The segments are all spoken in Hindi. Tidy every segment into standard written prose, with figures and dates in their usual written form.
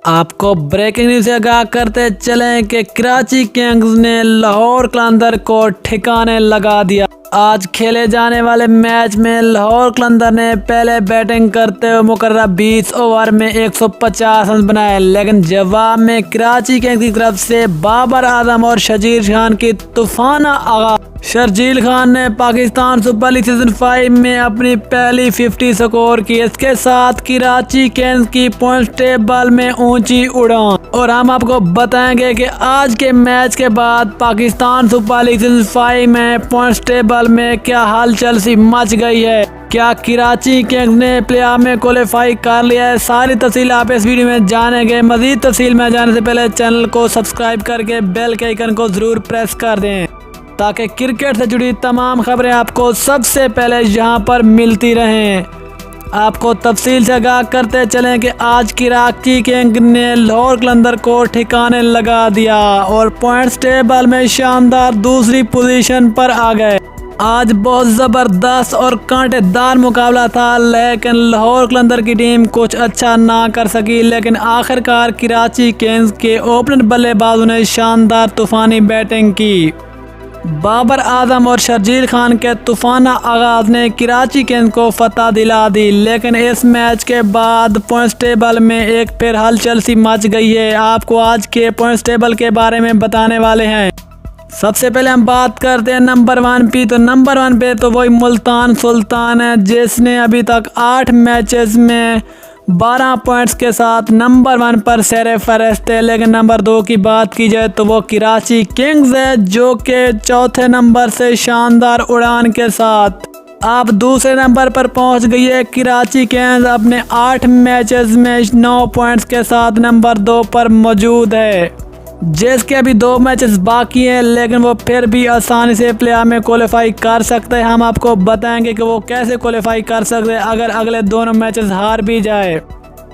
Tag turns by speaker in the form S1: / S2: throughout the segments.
S1: आपको ब्रेकिंग न्यूज से आगाह करते चलें कि कराची किंग्स ने लाहौर कलंदर को ठिकाने लगा दिया। आज खेले जाने वाले मैच में लाहौर कलंदर ने पहले बैटिंग करते हुए मुकर्रर 20 ओवर में 150 रन बनाए, लेकिन जवाब में कराची किंग्स की तरफ से बाबर आजम और शर्जील खान की तूफाना आगाज। शर्जील खान ने पाकिस्तान सुपर लीग सीजन 5 में अपनी पहली 50 स्कोर की। इसके साथ कराची किंग्स की पॉइंट टेबल में ऊंची उड़ान। और हम आपको बताएंगे कि आज के मैच के बाद पाकिस्तान सुपर लीग सीजन 5 में पॉइंट टेबल में क्या हलचल सी मच गई है। क्या कराची किंग्स ने प्लेऑफ में क्वालिफाई कर लिया है? सारी तफसील आप इस वीडियो में जानेंगे। मजीद तफसील में जाने से पहले चैनल को सब्सक्राइब करके बेल के आइकन को जरूर प्रेस कर दें ताकि क्रिकेट से जुड़ी तमाम खबरें आपको सबसे पहले यहाँ पर मिलती रहें। आपको तफसील से आगाह करते चलें कि आज कराची किंग्स ने लाहौर कलंदर को ठिकाने लगा दिया और पॉइंट्स टेबल में शानदार दूसरी पोजीशन पर आ गए। आज बहुत ज़बरदस्त और कांटेदार मुकाबला था, लेकिन लाहौर कलंदर की टीम कुछ अच्छा ना कर सकी। लेकिन आखिरकार कराची किंग्स के ओपनर बल्लेबाजों ने शानदार तूफानी बैटिंग की। बाबर आजम और शर्जील खान के तूफाना आगाज ने कराची किंग्स को फतह दिला दी, लेकिन इस मैच के बाद पॉइंट्स टेबल में एक फिर हलचल सी मच गई है। आपको आज के पॉइंट्स टेबल के बारे में बताने वाले हैं। सबसे पहले हम बात करते हैं नंबर 1 पे। तो नंबर 1 पे तो वही मुल्तान सुल्तान है, जिसने अभी तक 8 मैचेस में 12 पॉइंट्स के साथ नंबर 1 पर सैर फहरिस्त है। लेकिन नंबर 2 की बात की जाए तो वो कराची किंग्स है, जो कि चौथे नंबर से शानदार उड़ान के साथ अब दूसरे नंबर पर पहुंच गई है। कराची किंग्स अपने 8 मैचेस में 9 पॉइंट्स के साथ नंबर 2 पर मौजूद है, जिसके अभी 2 मैचेस बाकी हैं, लेकिन वो फिर भी आसानी से प्लेऑफ में क्वालिफाई कर सकते हैं। हम आपको बताएंगे कि वो कैसे क्वालिफाई कर सकते हैं अगर अगले दोनों मैचेस हार भी जाए।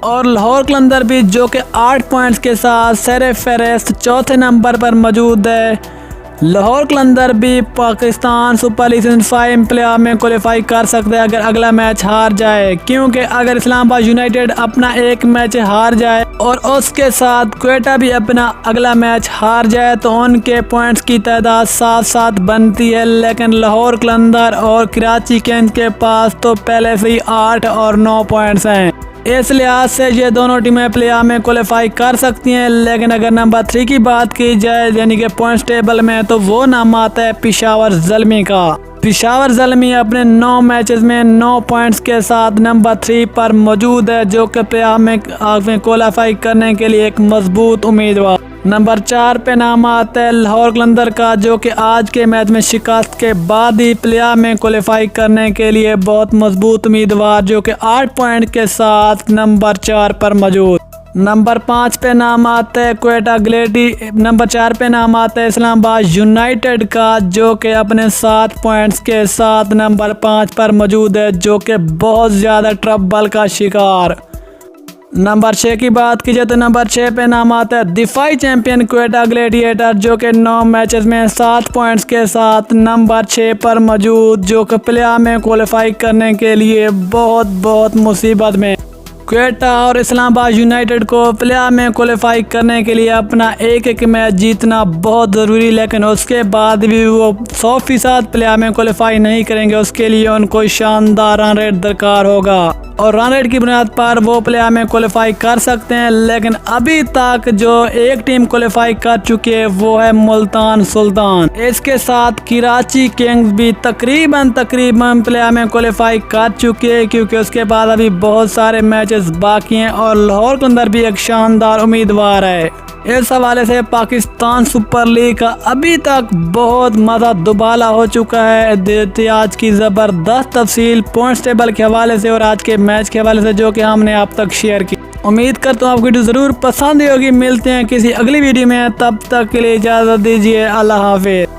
S1: और लाहौर कलंदर भी, जो कि 8 पॉइंट्स के साथ सैर फहरिस्त चौथे नंबर पर मौजूद है। लाहौर कलंदर भी Pakistan super league season 5 playoff में क्वालिफाई कर सकते हैं अगर अगला मैच हार जाए, क्योंकि अगर इस्लामाबाद यूनाइटेड अपना एक मैच हार जाए और उसके साथ क्वेटा भी अपना अगला मैच हार जाए तो उनके पॉइंट्स की तादाद 7-7 बनती है। लेकिन लाहौर कलंदर और कराची किंग्स के पास तो पहले से ही 8 और 9 पॉइंट्स हैं। इस लिहाज से ये दोनों टीमें प्लेऑफ में क्वालिफाई कर सकती हैं। लेकिन अगर नंबर 3 की बात की जाए यानी कि पॉइंट्स टेबल में, तो वो नाम आता है पेशावर ज़ल्मी का। पेशावर ज़ल्मी अपने 9 मैचेस में 9 पॉइंट्स के साथ नंबर 3 पर मौजूद है, जो कि प्लेऑफ में क्वालिफाई करने के लिए एक मजबूत उम्मीदवार। नंबर 4 पे नाम आता है लाहौर कलंदर का, जो कि आज के मैच में शिकस्त के बाद ही प्लेऑफ में क्वालिफाई करने के लिए बहुत मजबूत उम्मीदवार, जो कि 8 पॉइंट के साथ नंबर 4 पर मौजूद। नंबर 5 पे नाम आता है क्वेटा ग्लेडी। नंबर 4 पे नाम आता है इस्लामाबाद यूनाइटेड का, जो कि अपने 7 पॉइंट्स के साथ नंबर 5 पर मौजूद है, जो कि बहुत ज़्यादा ट्रबल का शिकार। नंबर 6 की बात की जाए तो नंबर 6 पे नाम आता है दिफाई चैंपियन क्वेटा ग्लेडिएटर, जो कि 9 मैचेस में 7 पॉइंट्स के साथ नंबर 6 पर मौजूद, जो कि प्लेऑफ में क्वालिफाई करने के लिए बहुत मुसीबत में। क्वेटा और इस्लामाबाद यूनाइटेड को प्लेऑफ में क्वालिफाई करने के लिए अपना एक मैच जीतना बहुत ज़रूरी, लेकिन उसके बाद भी वो 100% प्लेऑफ में क्वालिफाई नहीं करेंगे। उसके लिए उनको शानदार रन रेट दरकार होगा और रन रेट की बुनियाद पर वो प्लेऑफ में क्वालिफाई कर सकते हैं। लेकिन अभी तक जो एक टीम क्वालिफाई कर चुकी है वो है मुल्तान सुल्तान। इसके साथ कराची किंग्स भी तकरीबन प्लेऑफ में क्वालिफाई कर चुकी है, क्योंकि उसके बाद अभी बहुत सारे मैचेस बाकी हैं और लाहौर के अंदर भी एक शानदार उम्मीदवार है। इस हवाले से पाकिस्तान सुपर लीग का अभी तक बहुत मज़ा दुबाला हो चुका है। देते आज की ज़बरदस्त तफसील पॉइंट्स टेबल के हवाले से और आज के मैच के हवाले से, जो कि हमने आप तक शेयर की। उम्मीद करता हूँ आपको वीडियो ज़रूर पसंद होगी। मिलते हैं किसी अगली वीडियो में, तब तक के लिए इजाज़त दीजिए। अल्लाह हाफिज़।